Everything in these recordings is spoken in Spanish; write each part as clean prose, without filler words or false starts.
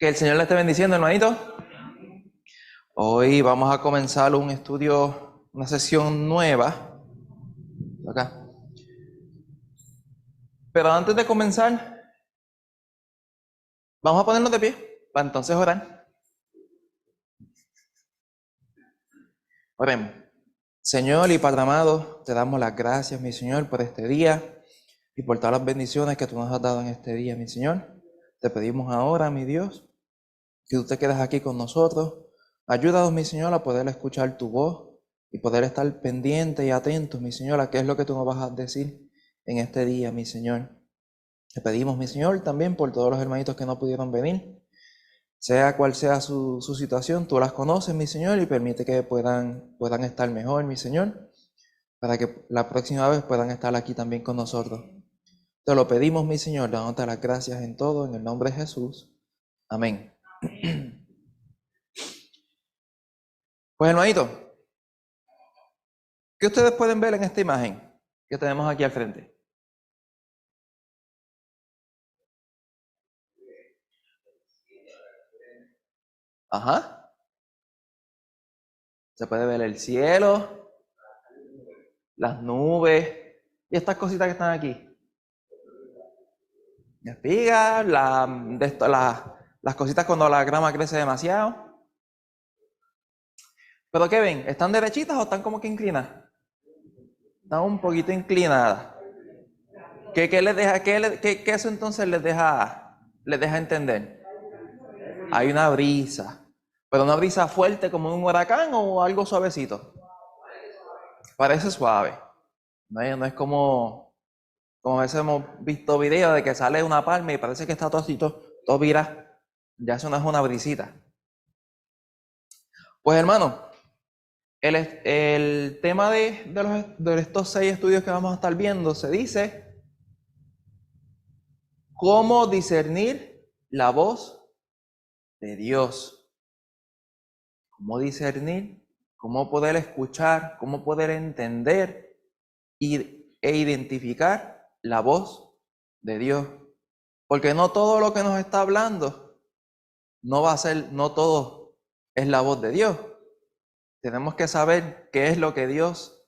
Que el Señor le esté bendiciendo, hermanito. Hoy vamos a comenzar un estudio, una sesión nueva. Acá. Pero antes de comenzar, vamos a ponernos de pie para entonces orar. Oremos. Señor y Padre amado, te damos las gracias, mi Señor, por este día y por todas las bendiciones que tú nos has dado en este día, mi Señor. Te pedimos ahora, mi Dios, que tú te quedes aquí con nosotros. Ayúdanos, mi Señor, a poder escuchar tu voz y poder estar pendientes y atentos, mi Señor, a qué es lo que tú nos vas a decir en este día, mi Señor. Te pedimos, mi Señor, también por todos los hermanitos que no pudieron venir. Sea cual sea su situación, tú las conoces, mi Señor, y permite que puedan estar mejor, mi Señor, para que la próxima vez puedan estar aquí también con nosotros. Te lo pedimos, mi Señor, dándote las gracias en todo, en el nombre de Jesús. Amén. Pues, hermanito, ¿qué ustedes pueden ver en esta imagen que tenemos aquí al frente? Ajá. Se puede ver el cielo, las nubes y estas cositas que están aquí. Las espigas, las cositas cuando la grama crece demasiado. ¿Pero qué ven? ¿Están derechitas o están como que inclinadas? Están un poquito inclinadas. ¿Qué les deja, qué eso entonces les deja entender? Hay una brisa. ¿Pero una brisa fuerte como un huracán o algo suavecito? Parece suave. No es como a veces hemos visto videos de que sale una palma y parece que está todo así, todo vira. Ya eso no es una brisita. Pues, hermano, el tema de estos 6 estudios que vamos a estar viendo se dice cómo discernir la voz de Dios. Cómo discernir, cómo poder escuchar, cómo poder entender e identificar la voz de Dios. Porque no todo lo que nos está hablando no todo es la voz de Dios. Tenemos que saber qué es lo que Dios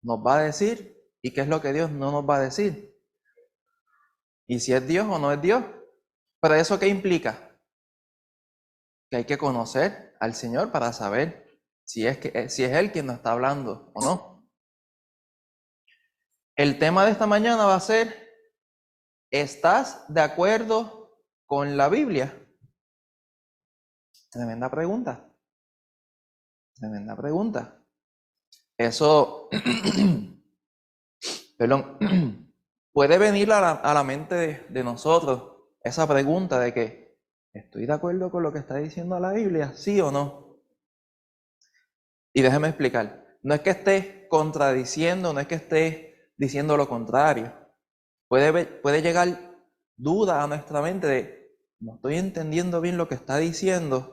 nos va a decir y qué es lo que Dios no nos va a decir. Y si es Dios o no es Dios. ¿Pero eso qué implica? Que hay que conocer al Señor para saber si es Él quien nos está hablando o no. El tema de esta mañana va a ser, ¿estás de acuerdo con la Biblia? Tremenda pregunta. Tremenda pregunta. Eso, perdón, puede venir a la mente de nosotros esa pregunta de que, ¿estoy de acuerdo con lo que está diciendo la Biblia? ¿Sí o no? Y déjeme explicar. No es que esté contradiciendo, no es que esté diciendo lo contrario. Puede llegar duda a nuestra mente de, no estoy entendiendo bien lo que está diciendo.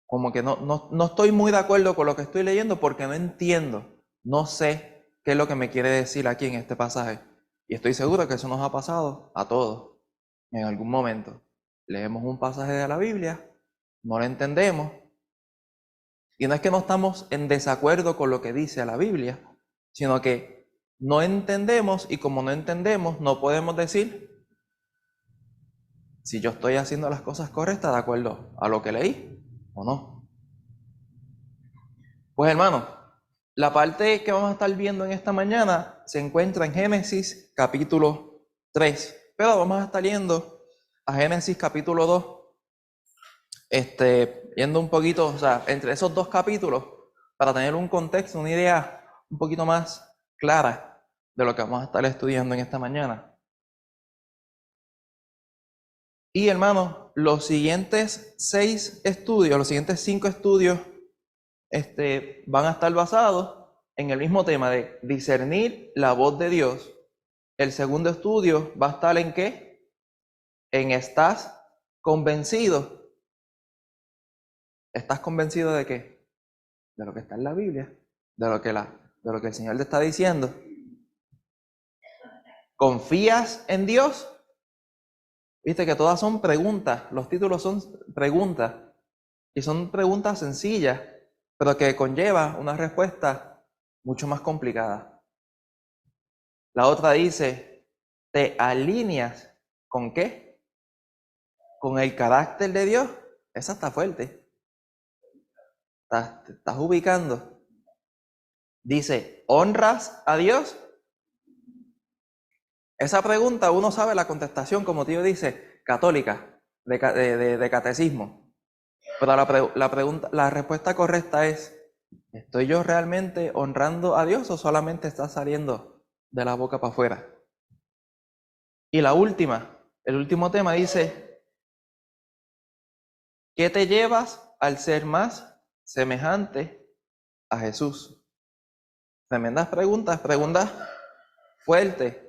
Como que no estoy muy de acuerdo con lo que estoy leyendo porque no entiendo, no sé qué es lo que me quiere decir aquí en este pasaje. Y estoy seguro que eso nos ha pasado a todos en algún momento. Leemos un pasaje de la Biblia, no lo entendemos, y no es que no estamos en desacuerdo con lo que dice la Biblia, sino que no entendemos, y como no entendemos, no podemos decir si yo estoy haciendo las cosas correctas de acuerdo a lo que leí o no. Pues, hermano, la parte que vamos a estar viendo en esta mañana se encuentra en Génesis capítulo 3, pero vamos a estar yendo a Génesis capítulo 2, yendo un poquito, o sea, entre esos 2 capítulos, para tener un contexto, una idea un poquito más clara de lo que vamos a estar estudiando en esta mañana. Y, hermano, los siguientes 5 estudios, van a estar basados en el mismo tema de discernir la voz de Dios. El segundo estudio va a estar ¿en qué? En ¿estás convencido? ¿Estás convencido de qué? De lo que está en la Biblia, de lo que el Señor te está diciendo. ¿Confías en Dios? Viste que todas son preguntas, los títulos son preguntas, y son preguntas sencillas, pero que conlleva una respuesta mucho más complicada. La otra dice, ¿te alineas con qué? ¿Con el carácter de Dios? Esa está fuerte. Te estás ubicando. Dice, ¿honras a Dios? Esa pregunta uno sabe la contestación, como tío dice, católica, de catecismo. Pero la respuesta correcta es, ¿estoy yo realmente honrando a Dios o solamente está saliendo de la boca para afuera? Y la última, el último tema dice, ¿qué te llevas al ser más semejante a Jesús? Tremendas preguntas fuertes.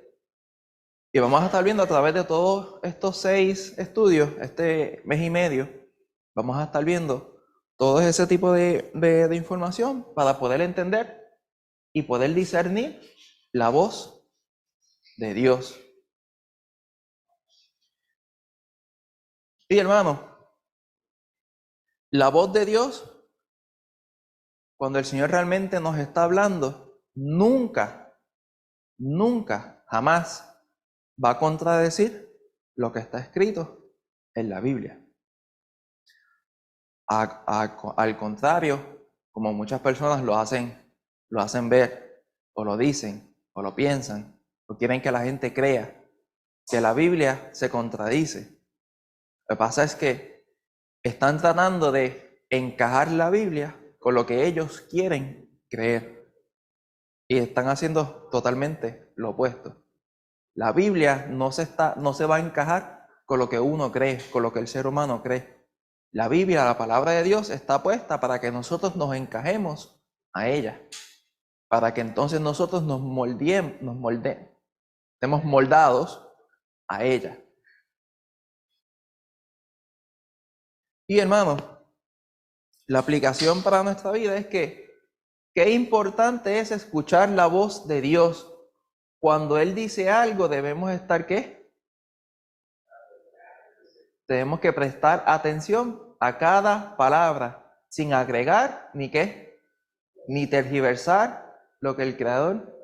Y vamos a estar viendo a través de todos estos 6 estudios, este mes y medio, vamos a estar viendo todo ese tipo de información para poder entender y poder discernir la voz de Dios. Y hermano, la voz de Dios, cuando el Señor realmente nos está hablando, nunca, jamás va a contradecir lo que está escrito en la Biblia. Al contrario, como muchas personas lo hacen ver, o lo dicen, o lo piensan, o quieren que la gente crea que la Biblia se contradice. Lo que pasa es que están tratando de encajar la Biblia con lo que ellos quieren creer. Y están haciendo totalmente lo opuesto. La Biblia no se va a encajar con lo que uno cree, con lo que el ser humano cree. La Biblia, la palabra de Dios, está puesta para que nosotros nos encajemos a ella. Para que entonces nosotros estemos moldados a ella. Y hermano, la aplicación para nuestra vida es que qué importante es escuchar la voz de Dios. Cuando Él dice algo, debemos estar ¿qué? Tenemos que prestar atención a cada palabra, sin agregar ni qué, ni tergiversar lo que el Creador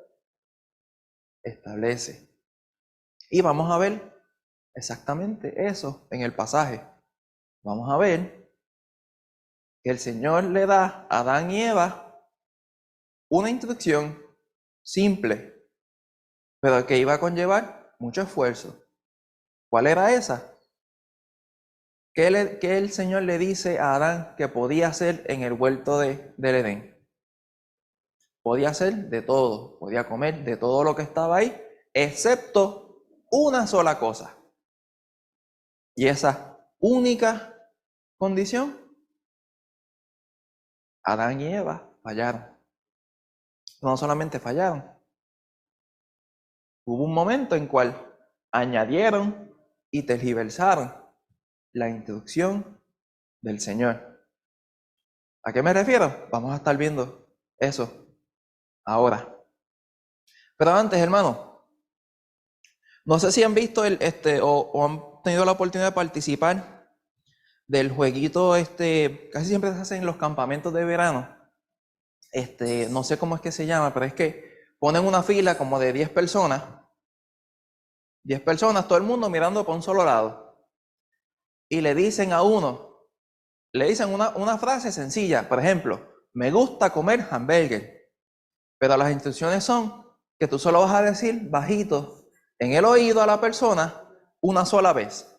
establece. Y vamos a ver exactamente eso en el pasaje. Vamos a ver que el Señor le da a Adán y Eva una instrucción simple, pero que iba a conllevar mucho esfuerzo. ¿Cuál era esa? ¿Qué el Señor le dice a Adán que podía hacer en el huerto del Edén? Podía hacer de todo, podía comer de todo lo que estaba ahí, excepto una sola cosa. Y esa única condición, Adán y Eva fallaron. No solamente fallaron, hubo un momento en cual añadieron y tergiversaron la instrucción del Señor. ¿A qué me refiero? Vamos a estar viendo eso ahora. Pero antes, hermano, no sé si han visto o han tenido la oportunidad de participar del jueguito, casi siempre se hace en los campamentos de verano. No sé cómo es que se llama, pero es que ponen una fila como de 10 personas, todo el mundo mirando por un solo lado, y le dicen a uno, le dicen una frase sencilla, por ejemplo, me gusta comer hamburger, pero las instrucciones son que tú solo vas a decir bajito en el oído a la persona una sola vez,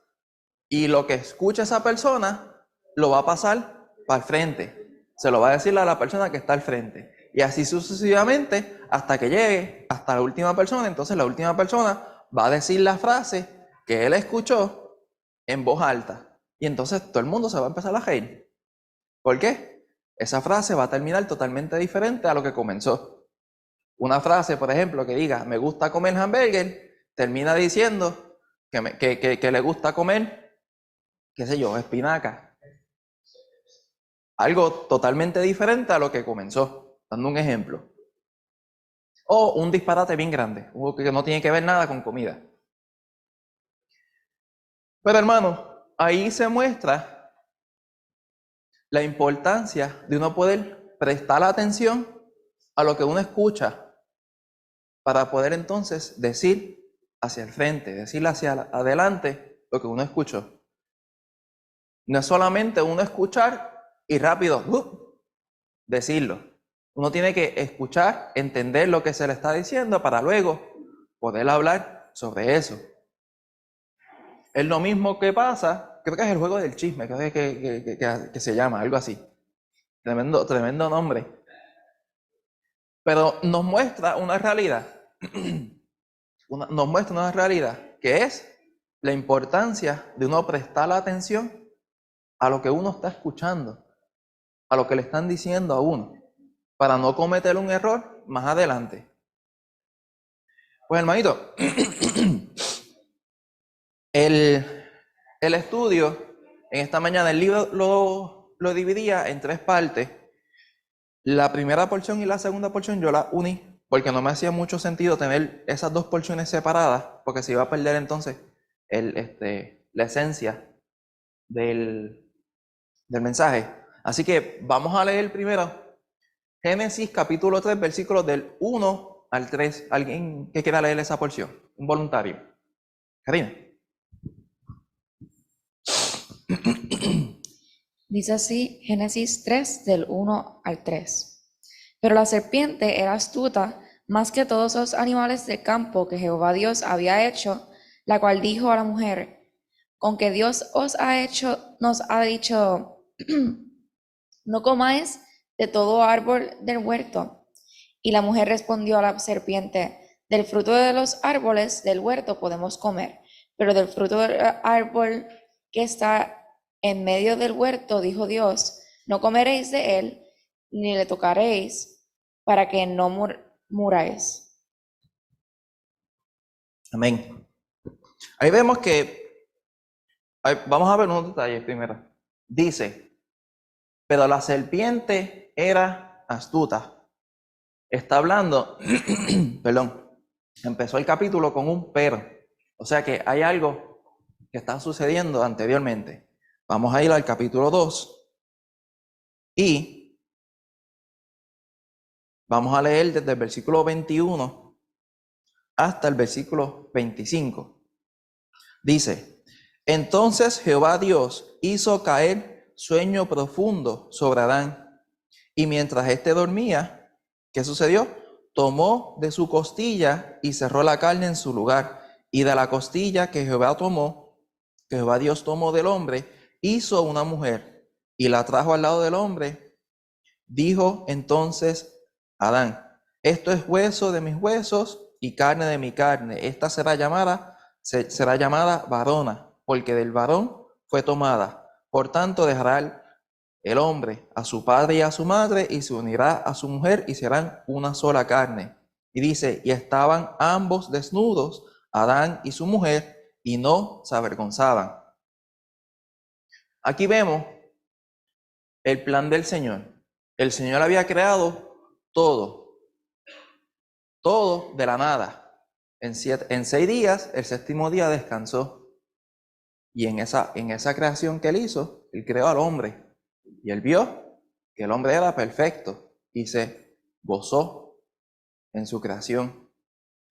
y lo que escucha esa persona lo va a pasar para el frente, se lo va a decir a la persona que está al frente, y así sucesivamente hasta que llegue hasta la última persona. Entonces la última persona va a decir la frase que él escuchó en voz alta, y entonces todo el mundo se va a empezar a reír. ¿Por qué? Esa frase va a terminar totalmente diferente a lo que comenzó. Una frase, por ejemplo, que diga, me gusta comer hamburger, termina diciendo que le gusta comer, qué sé yo, espinaca. Algo totalmente diferente a lo que comenzó, dando un ejemplo. O un disparate bien grande, que no tiene que ver nada con comida. Pero hermano, ahí se muestra la importancia de uno poder prestar atención a lo que uno escucha para poder entonces decir hacia el frente, decir hacia adelante lo que uno escuchó. No es solamente uno escuchar y rápido decirlo. Uno tiene que escuchar, entender lo que se le está diciendo para luego poder hablar sobre eso. Es lo mismo que pasa, creo que es el juego del chisme, creo que se llama, algo así. Tremendo nombre. Pero nos muestra una realidad. Nos muestra una realidad que es la importancia de uno prestar la atención a lo que uno está escuchando, a lo que le están diciendo a uno, para no cometer un error más adelante. Pues hermanito, el estudio en esta mañana, el libro lo dividía en 3 partes. La primera porción y la segunda porción yo la uní porque no me hacía mucho sentido tener esas 2 porciones separadas, porque se iba a perder entonces la esencia del mensaje. Así que vamos a leer primero Génesis capítulo 3, versículos del 1 al 3. ¿Alguien que quiera leer esa porción? Un voluntario. Karina. Dice así Génesis 3 del 1 al 3. Pero la serpiente era astuta más que todos los animales de campo que Jehová Dios había hecho, la cual dijo a la mujer: con que Dios nos ha dicho, no comáis de todo árbol del huerto. Y la mujer respondió a la serpiente: del fruto de los árboles del huerto podemos comer, pero del fruto del árbol que está en medio del huerto, dijo Dios, no comeréis de él, ni le tocaréis, para que no muráis. Amén. Ahí vemos que, vamos a ver unos detalles primero. Dice, pero la serpiente era astuta. Está hablando, perdón, empezó el capítulo con un pero. O sea que hay algo que está sucediendo anteriormente. Vamos a ir al capítulo 2 y vamos a leer desde el versículo 21 hasta el versículo 25. Dice, entonces Jehová Dios hizo caer sueño profundo sobre Adán, y mientras éste dormía, ¿qué sucedió? Tomó de su costilla y cerró la carne en su lugar, y de la costilla que Jehová Dios tomó del hombre, hizo una mujer, y la trajo al lado del hombre. Dijo entonces Adán, esto es hueso de mis huesos y carne de mi carne. Esta será llamada varona, porque del varón fue tomada. Por tanto, dejará el hombre a su padre y a su madre y se unirá a su mujer y serán una sola carne. Y dice, y estaban ambos desnudos, Adán y su mujer, y no se avergonzaban. Aquí vemos el plan del Señor. El Señor había creado todo de la nada. En 6 días, el 7º día descansó. Y en esa creación que él hizo, él creó al hombre. Y él vio que el hombre era perfecto y se gozó en su creación.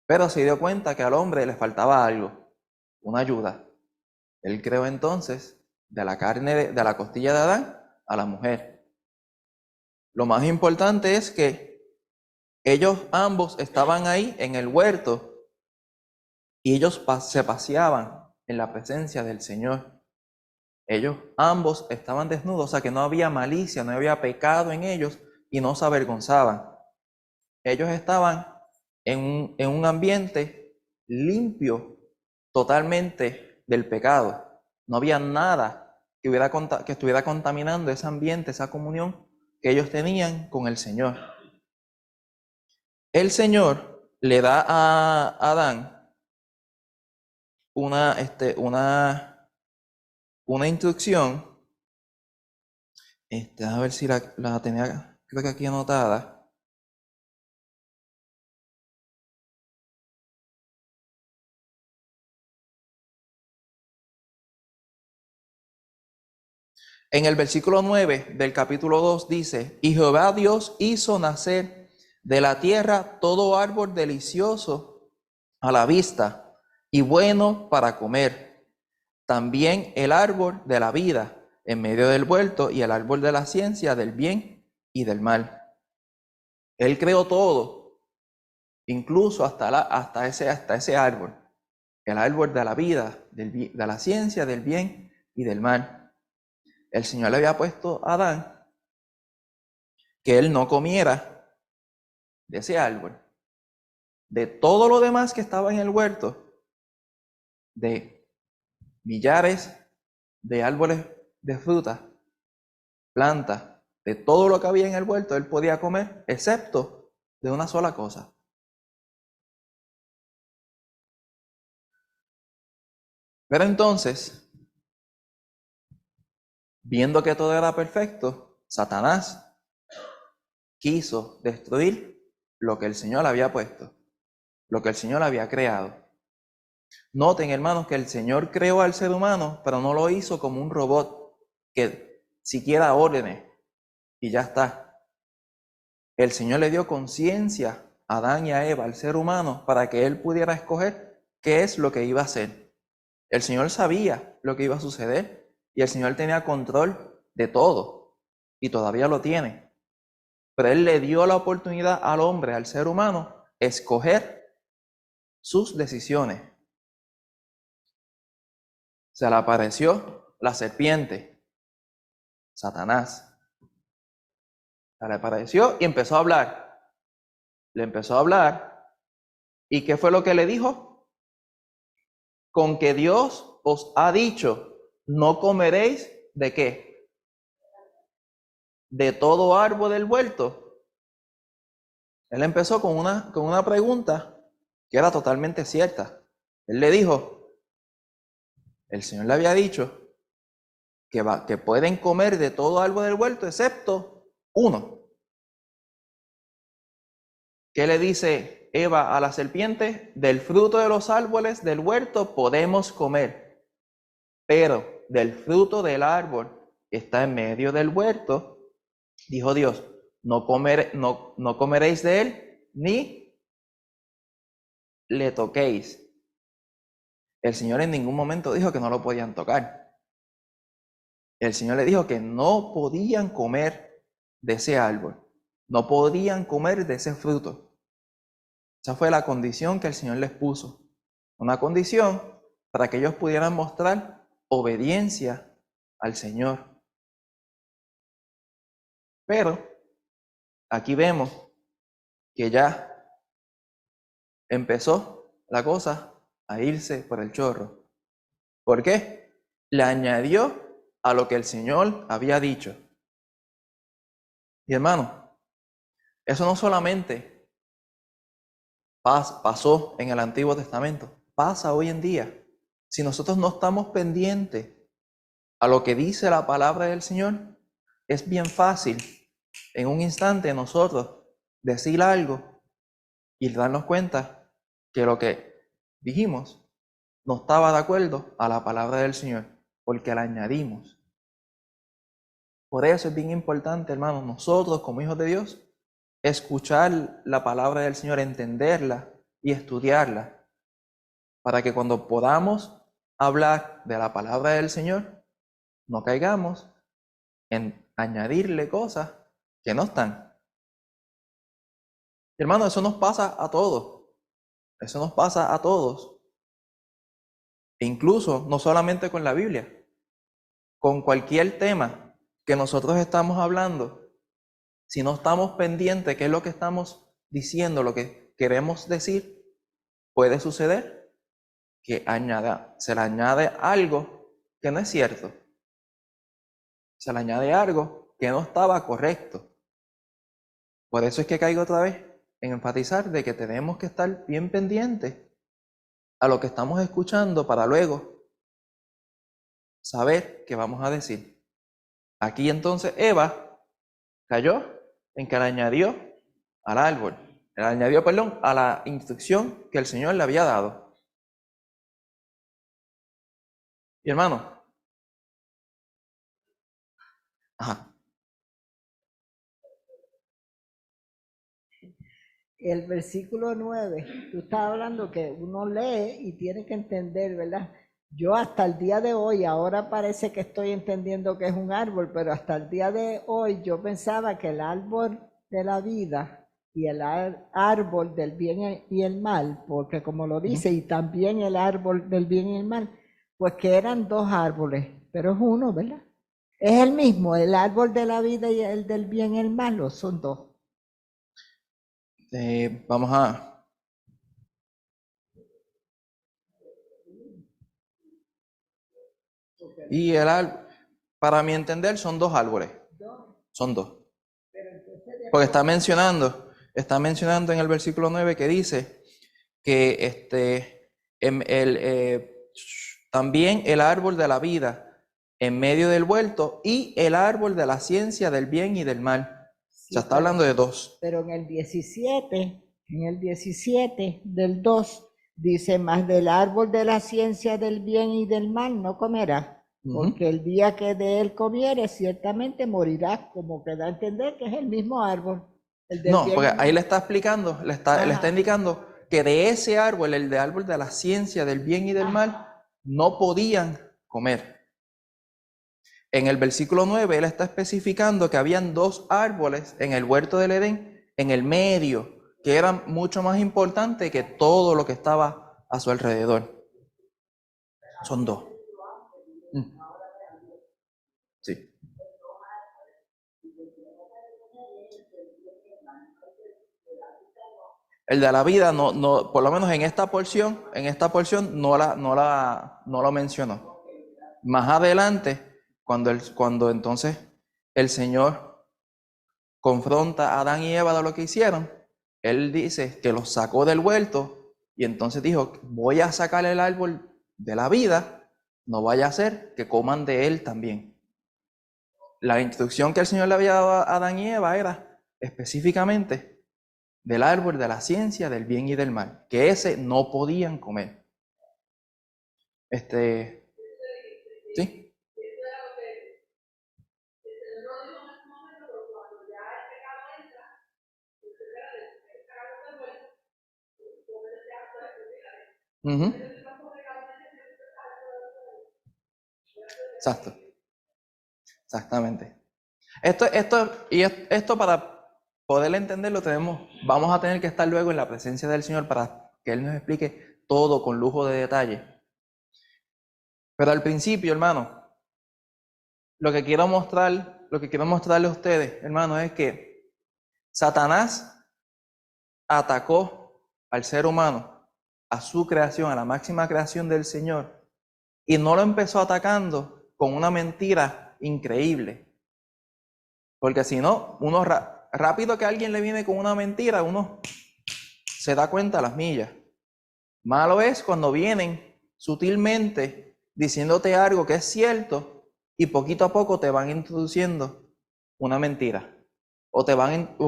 Pero se dio cuenta que al hombre le faltaba algo, una ayuda. Él creó entonces de la carne, de la costilla de Adán, a la mujer. Lo más importante es que ellos ambos estaban ahí en el huerto y ellos se paseaban en la presencia del Señor. Ellos ambos estaban desnudos, o sea que no había malicia, no había pecado en ellos y no se avergonzaban. Ellos estaban en un ambiente limpio totalmente del pecado. No había nada que estuviera contaminando ese ambiente, esa comunión que ellos tenían con el Señor. El Señor le da a Adán una instrucción, a ver si la tenía, creo que aquí anotada. En el versículo 9 del capítulo 2 dice, y Jehová Dios hizo nacer de la tierra todo árbol delicioso a la vista y bueno para comer. También el árbol de la vida en medio del huerto y el árbol de la ciencia del bien y del mal. Él creó todo, incluso hasta ese árbol, el árbol de la vida, de la ciencia del bien y del mal. El Señor le había puesto a Adán que él no comiera de ese árbol. De todo lo demás que estaba en el huerto, de millares de árboles de fruta, plantas, de todo lo que había en el huerto, él podía comer, excepto de una sola cosa. Pero entonces, viendo que todo era perfecto, Satanás quiso destruir lo que el Señor había puesto, lo que el Señor había creado. Noten, hermanos, que el Señor creó al ser humano, pero no lo hizo como un robot que siquiera órdenes y ya está. El Señor le dio conciencia a Adán y a Eva, al ser humano, para que él pudiera escoger qué es lo que iba a hacer. El Señor sabía lo que iba a suceder y el Señor tenía control de todo y todavía lo tiene. Pero Él le dio la oportunidad al hombre, al ser humano, escoger sus decisiones. Se le apareció la serpiente, Satanás. Se le apareció y empezó a hablar. Le empezó a hablar. ¿Y qué fue lo que le dijo? Con que Dios os ha dicho, no comeréis ¿de qué? De todo árbol del huerto. Él empezó con una pregunta que era totalmente cierta. Él le dijo, el Señor le había dicho que pueden comer de todo árbol del huerto excepto uno. ¿Qué le dice Eva a la serpiente? Del fruto de los árboles del huerto podemos comer, pero del fruto del árbol que está en medio del huerto, dijo Dios, no comeréis de él, ni le toquéis. El Señor en ningún momento dijo que no lo podían tocar. El Señor le dijo que no podían comer de ese árbol, no podían comer de ese fruto. Esa fue la condición que el Señor les puso. Una condición para que ellos pudieran mostrar obediencia al Señor. Pero aquí vemos que ya empezó la cosa a irse por el chorro. ¿Por qué? Le añadió a lo que el Señor había dicho. Y hermano, eso no solamente pasó en el Antiguo Testamento, pasa hoy en día. Si nosotros no estamos pendientes a lo que dice la palabra del Señor, es bien fácil en un instante nosotros decir algo y darnos cuenta que lo que dijimos no estaba de acuerdo a la palabra del Señor, porque la añadimos. Por eso es bien importante, hermanos, nosotros como hijos de Dios, escuchar la palabra del Señor, entenderla y estudiarla, para que cuando podamos hablar de la palabra del Señor, no caigamos en añadirle cosas que no están. Hermano, eso nos pasa a todos. Eso nos pasa a todos. E incluso, no solamente con la Biblia, con cualquier tema que nosotros estamos hablando, si no estamos pendientes qué es lo que estamos diciendo, lo que queremos decir, puede suceder que se le añade algo que no es cierto. Se le añade algo que no estaba correcto. Por eso es que caigo otra vez en enfatizar de que tenemos que estar bien pendientes a lo que estamos escuchando para luego saber qué vamos a decir. Aquí entonces Eva cayó en que le añadió al árbol, le añadió, a la instrucción que el Señor le había dado. Y hermano, Ajá. El versículo 9, tú estás hablando que uno lee y tiene que entender, ¿verdad? Yo hasta el día de hoy, ahora parece que estoy entendiendo que es un árbol, pero hasta el día de hoy yo pensaba que el árbol de la vida y el árbol del bien y el mal, porque como lo dice, y también el árbol del bien y el mal, pues que eran dos árboles, pero es uno, ¿verdad? Es el mismo, el árbol de la vida y el del bien y el mal, ¿o son dos? Vamos a... Y para mi entender, son dos árboles. Son dos. Porque está mencionando en el versículo 9 que dice que también el árbol de la vida en medio del huerto y el árbol de la ciencia del bien y del mal. Sí, O sea, está hablando de dos. Pero en el 17 del 2, dice, más del árbol de la ciencia del bien y del mal no comerás, porque el día que de él comieres, ciertamente morirás, como que da a entender que es el mismo árbol. El del No, bien porque y ahí mal. le está explicando, le está indicando que de ese árbol, el de árbol de la ciencia del bien y del mal, no podían comer. En el versículo 9, él está especificando que habían dos árboles en el huerto del Edén, en el medio, que eran mucho más importantes que todo lo que estaba a su alrededor. Son dos. Sí. El de la vida no, por lo menos en esta porción no lo mencionó. Más adelante, cuando entonces el Señor confronta a Adán y Eva de lo que hicieron, él dice que los sacó del huerto y entonces dijo, voy a sacar el árbol de la vida, no vaya a ser que coman de él también. La instrucción que el Señor le había dado a Adán y Eva era específicamente del árbol de la ciencia del bien y del mal, que ese no podían comer. ¿Sí? Uh-huh. Exacto. Exactamente. Esto para poder entenderlo vamos a tener que estar luego en la presencia del Señor para que Él nos explique todo con lujo de detalle. Pero al principio, hermano, lo que quiero mostrarle a ustedes, hermano, es que Satanás atacó al ser humano, a su creación, a la máxima creación del Señor, y no lo empezó atacando con una mentira increíble. Porque si no, uno rápido que alguien le viene con una mentira, uno se da cuenta a las millas. Malo es cuando vienen sutilmente diciéndote algo que es cierto y poquito a poco te van introduciendo una mentira. O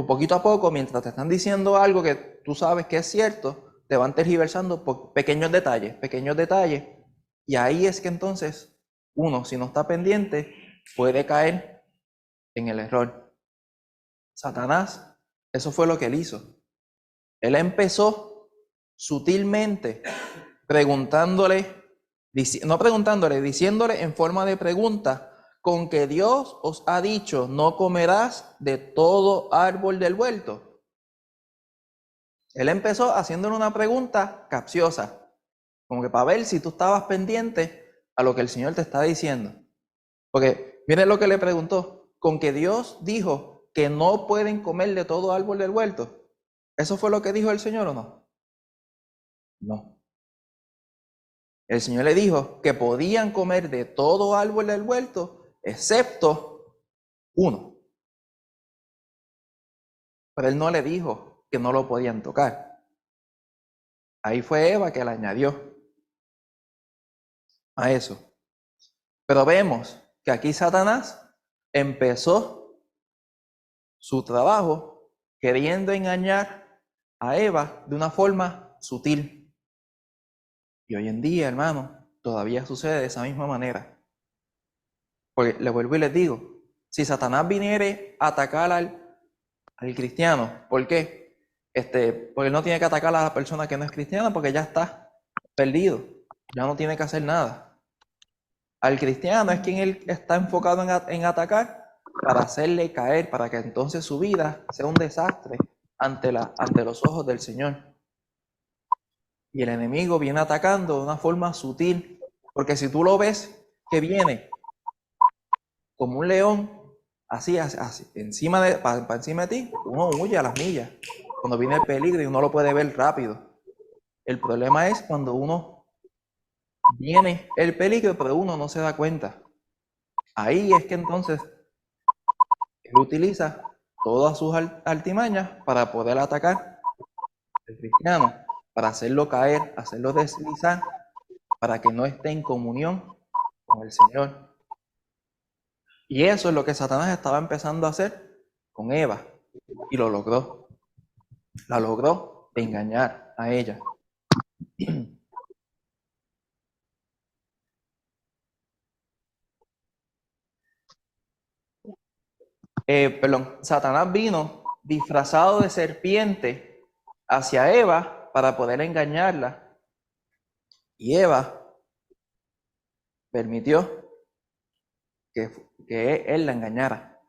poquito a poco, mientras te están diciendo algo que tú sabes que es cierto, te van tergiversando por pequeños detalles. Y ahí es que entonces uno, si no está pendiente, puede caer en el error. Satanás, eso fue lo que él hizo. Él empezó sutilmente diciéndole en forma de pregunta, con que Dios os ha dicho, no comerás de todo árbol del huerto. Él empezó haciéndole una pregunta capciosa, como que para ver si tú estabas pendiente a lo que el Señor te está diciendo. Porque miren lo que le preguntó, con que Dios dijo que no pueden comer de todo árbol del huerto. ¿Eso fue lo que dijo el Señor o no? No. El Señor le dijo que podían comer de todo árbol del huerto, excepto uno. Pero Él no le dijo que no lo podían tocar. Ahí fue Eva que le añadió a eso. Pero vemos que aquí Satanás empezó su trabajo queriendo engañar a Eva de una forma sutil. Y hoy en día, hermano, todavía sucede de esa misma manera. Porque le vuelvo y les digo, si Satanás viniere a atacar al cristiano, ¿por qué? Porque él no tiene que atacar a la persona que no es cristiana porque ya está perdido, ya no tiene que hacer nada. Al cristiano es quien él está enfocado en atacar para hacerle caer, para que entonces su vida sea un desastre ante los ojos del Señor. Y el enemigo viene atacando de una forma sutil, porque si tú lo ves que viene como un león, así, encima para encima de ti, uno huye a las millas, cuando viene el peligro y uno lo puede ver rápido. El problema es cuando viene el peligro, pero uno no se da cuenta. Ahí es que entonces él utiliza todas sus artimañas para poder atacar al cristiano, para hacerlo caer, hacerlo deslizar, para que no esté en comunión con el Señor. Y eso es lo que Satanás estaba empezando a hacer con Eva, y lo logró. La logró engañar a ella. Satanás vino disfrazado de serpiente hacia Eva para poder engañarla. Y Eva permitió que él la engañara.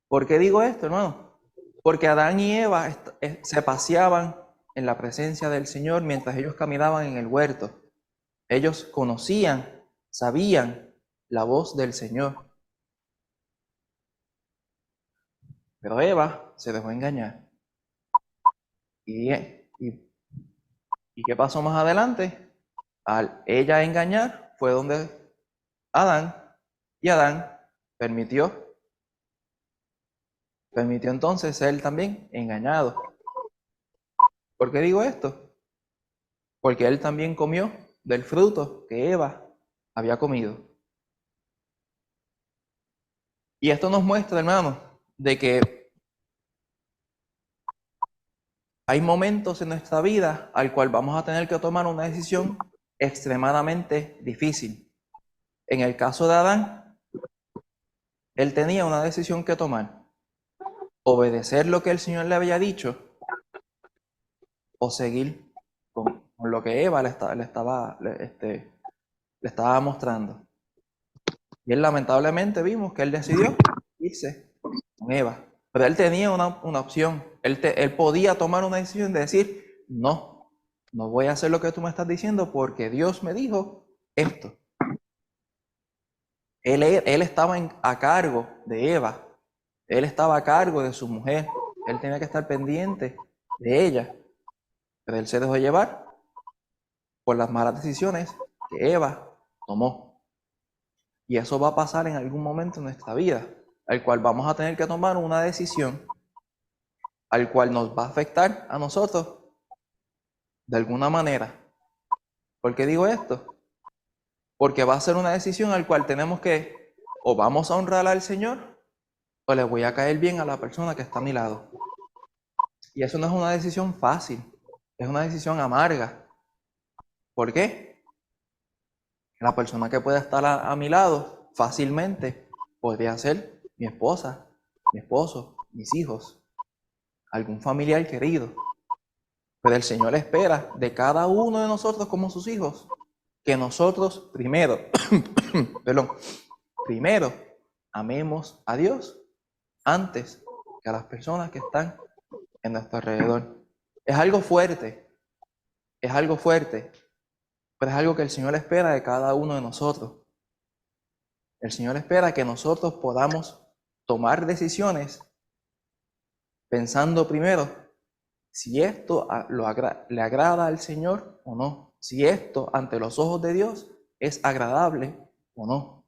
¿Por qué digo esto, hermano? Porque Adán y Eva se paseaban en la presencia del Señor mientras ellos caminaban en el huerto. Ellos conocían, sabían la voz del Señor. Pero Eva se dejó engañar. ¿Y qué pasó más adelante? Al ella engañar fue donde Adán, y Adán permitió entonces ser también engañado. ¿Por qué digo esto? Porque él también comió del fruto que Eva había comido. Y esto nos muestra, hermanos, de que hay momentos en nuestra vida al cual vamos a tener que tomar una decisión extremadamente difícil. En el caso de Adán, él tenía una decisión que tomar: obedecer lo que el Señor le había dicho o seguir con lo que Eva le estaba mostrando. Y él lamentablemente vimos que él decidió irse con Eva. Pero él tenía una opción. Él podía tomar una decisión de decir: no voy a hacer lo que tú me estás diciendo porque Dios me dijo esto. Él estaba a cargo de Eva. Él estaba a cargo de su mujer. Él tenía que estar pendiente de ella. Pero él se dejó llevar por las malas decisiones que Eva tomó. Y eso va a pasar en algún momento en nuestra vida, al cual vamos a tener que tomar una decisión, al cual nos va a afectar a nosotros de alguna manera. ¿Por qué digo esto? Porque va a ser una decisión al cual tenemos que, o vamos a honrar al Señor, o le voy a caer bien a la persona que está a mi lado. Y eso no es una decisión fácil, es una decisión amarga. ¿Por qué? La persona que puede estar a mi lado fácilmente podría ser mi esposa, mi esposo, mis hijos, algún familiar querido. Pero el Señor espera de cada uno de nosotros como sus hijos que nosotros primero, primero amemos a Dios antes que a las personas que están en nuestro alrededor. Es algo fuerte, pero es algo que el Señor espera de cada uno de nosotros. El Señor espera que nosotros podamos tomar decisiones pensando primero si esto le agrada al Señor o no, si esto ante los ojos de Dios es agradable o no.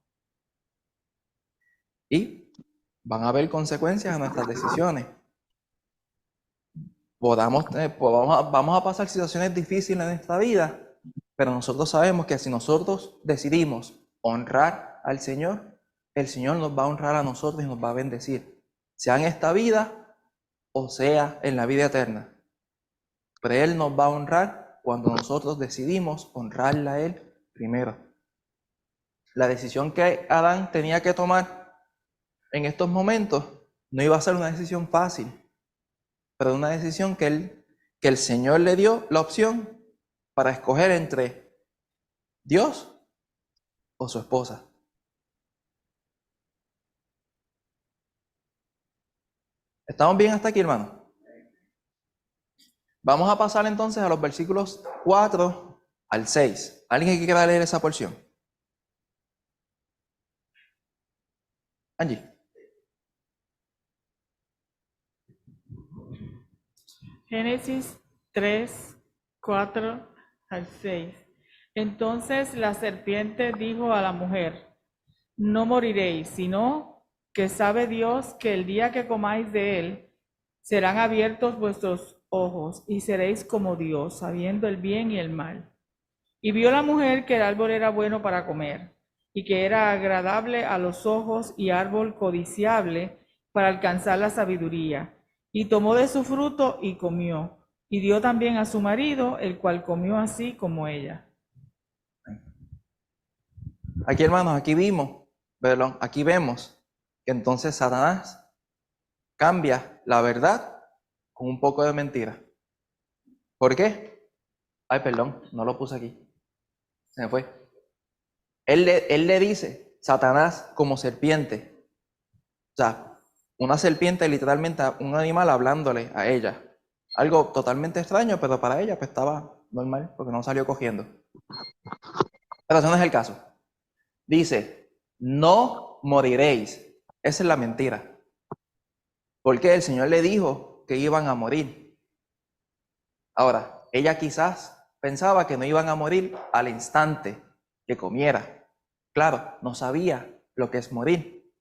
Y van a haber consecuencias a nuestras decisiones. Vamos a pasar situaciones difíciles en esta vida, pero nosotros sabemos que si nosotros decidimos honrar al Señor, el Señor nos va a honrar a nosotros y nos va a bendecir, sea en esta vida o sea en la vida eterna. Pero Él nos va a honrar cuando nosotros decidimos honrarle a Él primero. La decisión que Adán tenía que tomar en estos momentos no iba a ser una decisión fácil, pero una decisión que el Señor le dio la opción para escoger entre Dios o su esposa. ¿Estamos bien hasta aquí, hermano? Vamos a pasar entonces a los versículos 4 al 6. ¿Alguien que quiera leer esa porción? Angie. Génesis 3, 4 al 6. Entonces la serpiente dijo a la mujer: no moriréis, sino que sabe Dios que el día que comáis de él, serán abiertos vuestros ojos y seréis como Dios, sabiendo el bien y el mal. Y vio la mujer que el árbol era bueno para comer, y que era agradable a los ojos y árbol codiciable para alcanzar la sabiduría. Y tomó de su fruto y comió, y dio también a su marido, el cual comió así como ella. Aquí, hermanos, aquí vemos que entonces Satanás cambia la verdad con un poco de mentira. ¿Por qué? Ay, perdón, no lo puse aquí. Se me fue. Él le dice, Satanás como serpiente. O sea, una serpiente literalmente, un animal hablándole a ella. Algo totalmente extraño, pero para ella pues estaba normal, porque no salió cogiendo. Pero ese no es el caso. Dice, no moriréis. Esa es la mentira. Porque el Señor le dijo que iban a morir. Ahora, ella quizás pensaba que no iban a morir al instante que comiera. Claro, no sabía lo que es morir.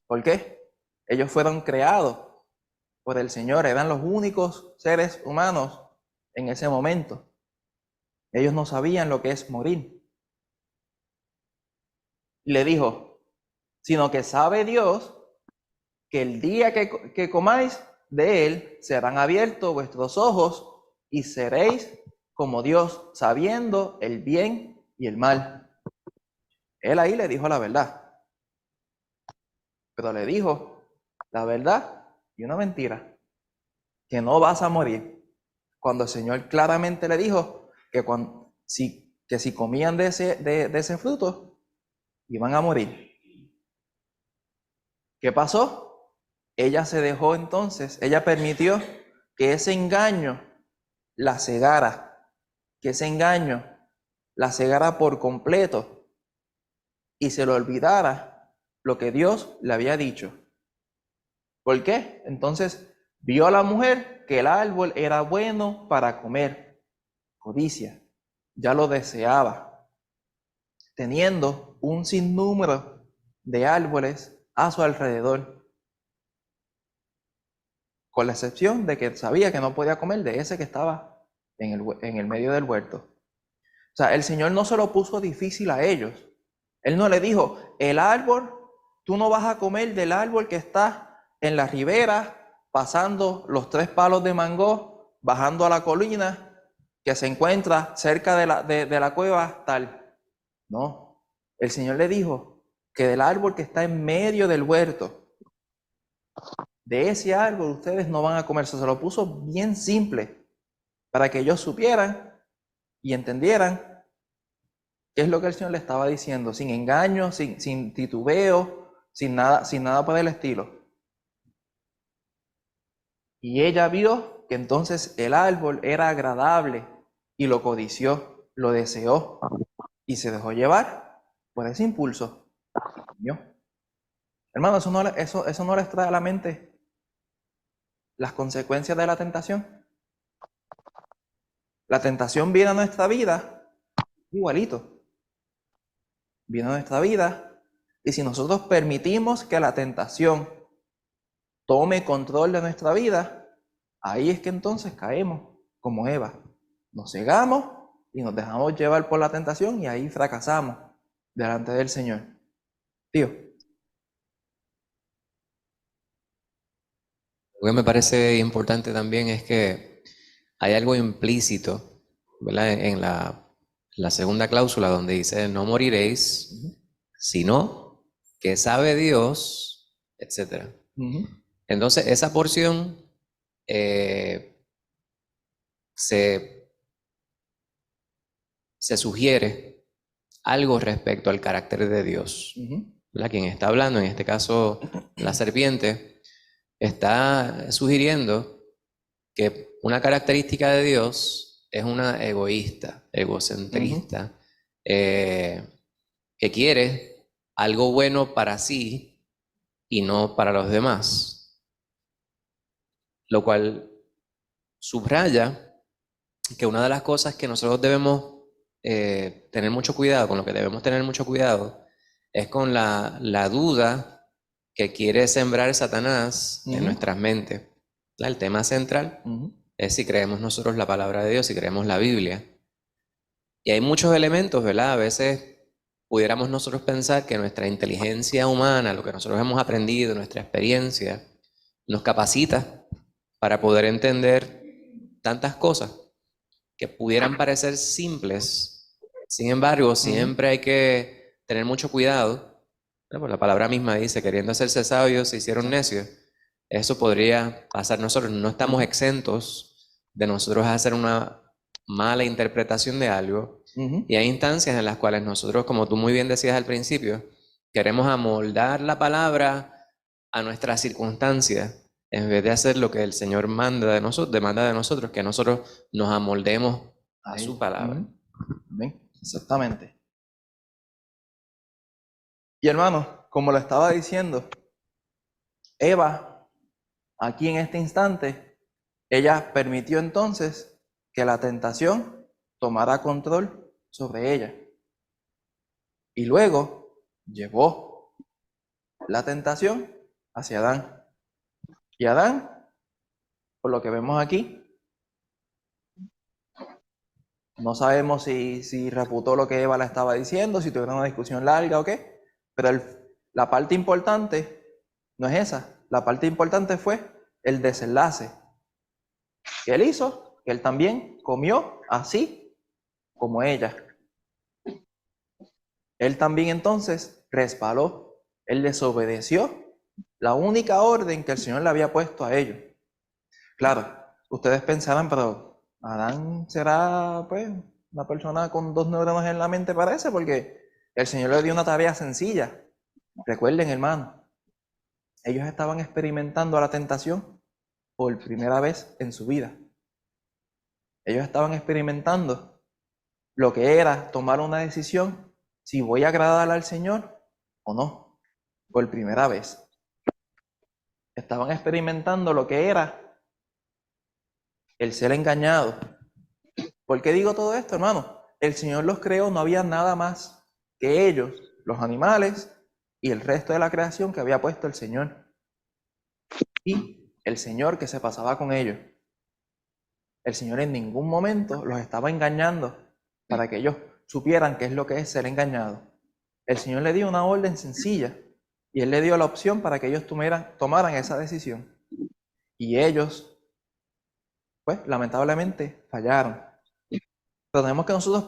¿Por qué? Ellos fueron creados por el Señor, eran los únicos seres humanos en ese momento. Ellos no sabían lo que es morir. Le dijo, sino que sabe Dios que el día que comáis de él, serán abiertos vuestros ojos y seréis como Dios, sabiendo el bien y el mal. Él ahí le dijo la verdad, pero le dijo la verdad y una mentira, que no vas a morir. Cuando el Señor claramente le dijo que si comían de ese fruto, iban a morir. ¿Qué pasó? Ella se dejó entonces, ella permitió que ese engaño la cegara, que ese engaño la cegara por completo y se le olvidara lo que Dios le había dicho. ¿Por qué? Entonces vio a la mujer que el árbol era bueno para comer, codicia, ya lo deseaba, teniendo un sinnúmero de árboles a su alrededor, con la excepción de que sabía que no podía comer de ese que estaba en el medio del huerto. O sea, el Señor no se lo puso difícil a ellos. Él no le dijo, el árbol, tú no vas a comer del árbol que está en la ribera, pasando los 3 palos de mango, bajando a la colina, que se encuentra cerca de la cueva tal. No, el Señor le dijo que del árbol que está en medio del huerto, de ese árbol ustedes no van a comer. Se lo puso bien simple para que ellos supieran y entendieran qué es lo que el Señor le estaba diciendo, sin engaño, sin titubeo, sin nada por el estilo. Y ella vio que entonces el árbol era agradable y lo codició, lo deseó y se dejó llevar por ese impulso. Hermano, eso no les trae a la mente las consecuencias de la tentación. La tentación viene a nuestra vida igualito. Viene a nuestra vida y si nosotros permitimos que la tentación tome control de nuestra vida, ahí es que entonces caemos como Eva. Nos cegamos y nos dejamos llevar por la tentación y ahí fracasamos delante del Señor. Tío. Lo que me parece importante también es que hay algo implícito, ¿verdad? En la segunda cláusula donde dice no moriréis, sino que sabe Dios etc. Ujú. Entonces, esa porción se sugiere algo respecto al carácter de Dios. Ujú. ¿Verdad? Quien está hablando, en este caso la serpiente, está sugiriendo que una característica de Dios es una egoísta, egocentrista, que quiere algo bueno para sí y no para los demás, lo cual subraya que una de las cosas que nosotros debemos tener mucho cuidado, con lo que debemos tener mucho cuidado, es con la duda que quiere sembrar Satanás en Ujú. nuestras mentes. El tema central Ujú. es si creemos nosotros la palabra de Dios, si creemos la Biblia. Y hay muchos elementos, ¿verdad? A veces pudiéramos nosotros pensar que nuestra inteligencia humana, lo que nosotros hemos aprendido, nuestra experiencia, nos capacita para poder entender tantas cosas que pudieran parecer simples. Sin embargo, siempre hay que tener mucho cuidado, ¿no? Pues la palabra misma dice, queriendo hacerse sabios, se hicieron necios. Eso podría pasar. Nosotros no estamos exentos de nosotros hacer una mala interpretación de algo. Ujú. Y hay instancias en las cuales nosotros, como tú muy bien decías al principio, queremos amoldar la palabra a nuestras circunstancias, en vez de hacer lo que el Señor demanda de nosotros, que nosotros nos amoldemos a Ahí. su palabra. Ujú. Amén. Exactamente. Y hermano, como lo estaba diciendo, Eva, aquí en este instante, ella permitió entonces que la tentación tomara control sobre ella. Y luego llevó la tentación hacia Adán. Y Adán, por lo que vemos aquí, no sabemos si reputó lo que Eva le estaba diciendo, si tuvieron una discusión larga o qué, pero la parte importante no es esa. La parte importante fue el desenlace que él hizo, que él también comió así como ella. Él también entonces resbaló, él desobedeció la única orden que el Señor le había puesto a ellos. Claro, ustedes pensarán, pero Adán será pues una persona con 2 neuronas en la mente, parece, porque el Señor le dio una tarea sencilla. Recuerden, hermano, ellos estaban experimentando la tentación por primera vez en su vida. Ellos estaban experimentando lo que era tomar una decisión si voy a agradar al Señor o no, por primera vez. Estaban experimentando lo que era el ser engañado. ¿Por qué digo todo esto, hermano? El Señor los creó, no había nada más que ellos, los animales y el resto de la creación que había puesto el Señor. Y el Señor que se pasaba con ellos. El Señor en ningún momento los estaba engañando para que ellos supieran qué es lo que es ser engañado. El Señor le dio una orden sencilla y Él le dio la opción para que ellos tomaran esa decisión. Y ellos, pues, lamentablemente fallaron. Pero tenemos que nosotros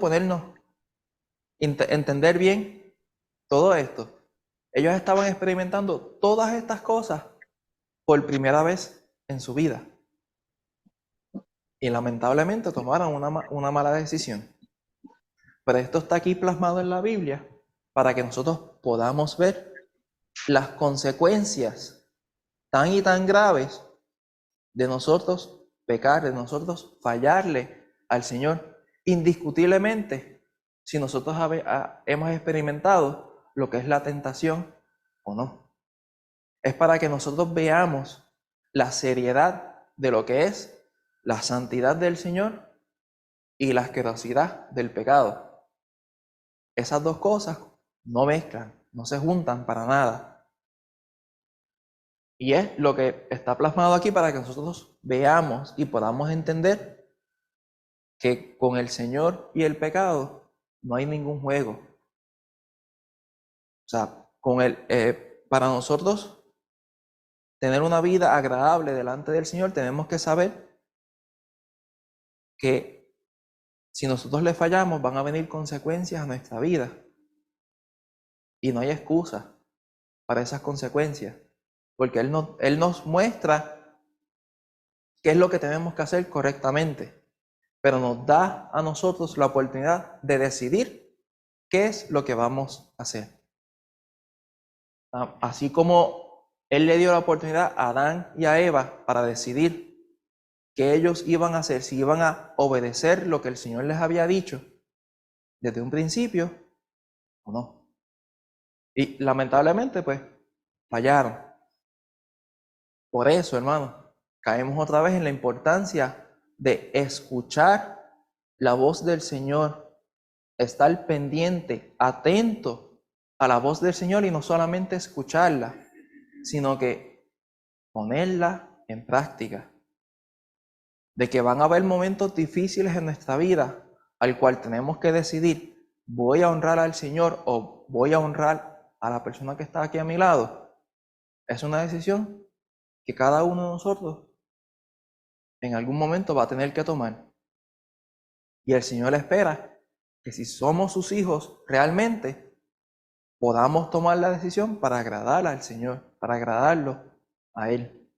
entender bien todo esto. Ellos estaban experimentando todas estas cosas por primera vez en su vida. Y lamentablemente tomaron una mala decisión. Pero esto está aquí plasmado en la Biblia para que nosotros podamos ver las consecuencias tan y tan graves de nosotros pecar, de nosotros fallarle al Señor. Indiscutiblemente, si nosotros hemos experimentado lo que es la tentación o no. Es para que nosotros veamos la seriedad de lo que es la santidad del Señor y la asquerosidad del pecado. Esas dos cosas no mezclan, no se juntan para nada. Y es lo que está plasmado aquí para que nosotros veamos y podamos entender que con el Señor y el pecado no hay ningún juego. O sea, para nosotros tener una vida agradable delante del Señor, tenemos que saber que si nosotros le fallamos, van a venir consecuencias a nuestra vida. Y no hay excusa para esas consecuencias. porque Él nos muestra qué es lo que tenemos que hacer correctamente, pero nos da a nosotros la oportunidad de decidir qué es lo que vamos a hacer. Así como Él le dio la oportunidad a Adán y a Eva para decidir qué ellos iban a hacer, si iban a obedecer lo que el Señor les había dicho desde un principio o no. Y lamentablemente, pues, fallaron. Por eso, hermano, caemos otra vez en la importancia de escuchar la voz del Señor, estar pendiente, atento a la voz del Señor y no solamente escucharla, sino que ponerla en práctica. De que van a haber momentos difíciles en nuestra vida al cual tenemos que decidir, voy a honrar al Señor o voy a honrar a la persona que está aquí a mi lado. Es una decisión que cada uno de nosotros en algún momento va a tener que tomar. Y el Señor espera que si somos sus hijos realmente, podamos tomar la decisión para agradar al Señor, para agradarlo a Él.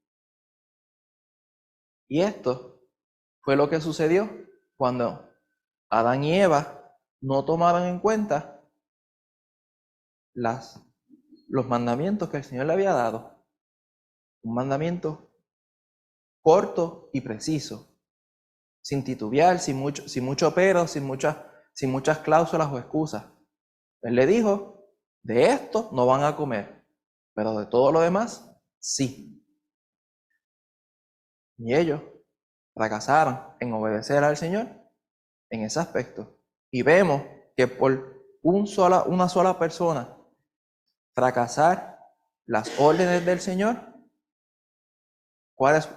Y esto fue lo que sucedió cuando Adán y Eva no tomaron en cuenta los mandamientos que el Señor le había dado. Un mandamiento corto y preciso, sin titubear, sin mucho pero, sin muchas cláusulas o excusas. Él le dijo, de esto no van a comer, pero de todo lo demás, sí. Y ellos fracasaron en obedecer al Señor en ese aspecto. Y vemos que por una sola persona fracasar las órdenes del Señor, ¿cuáles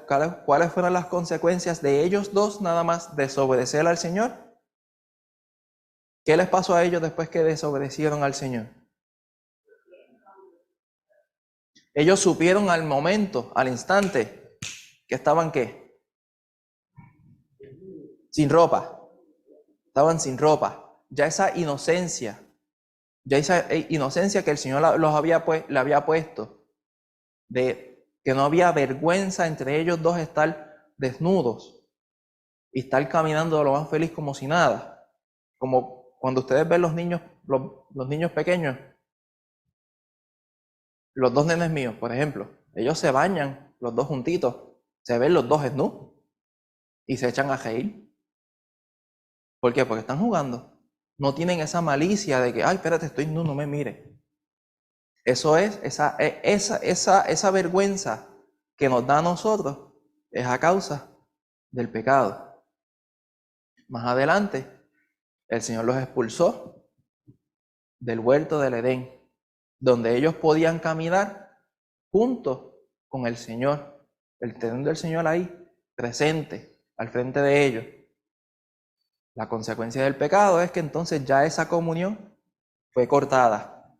fueron las consecuencias de ellos dos nada más desobedecer al Señor? ¿Qué les pasó a ellos después que desobedecieron al Señor? Ellos supieron al momento, al instante, que estaban ¿qué? Sin ropa. Estaban sin ropa. Ya esa inocencia que el Señor le había puesto, de que no había vergüenza entre ellos dos estar desnudos y estar caminando de lo más feliz como si nada. Como cuando ustedes ven los niños pequeños, los dos nenes míos, por ejemplo, ellos se bañan los dos juntitos, se ven los dos desnudos y se echan a reír. ¿Por qué? Porque están jugando. No tienen esa malicia de que, ay, espérate, estoy desnudo, no me mire. Eso es, esa vergüenza que nos da a nosotros es a causa del pecado. Más adelante, el Señor los expulsó del huerto del Edén, donde ellos podían caminar juntos con el Señor, teniendo el Señor ahí presente, al frente de ellos. La consecuencia del pecado es que entonces ya esa comunión fue cortada.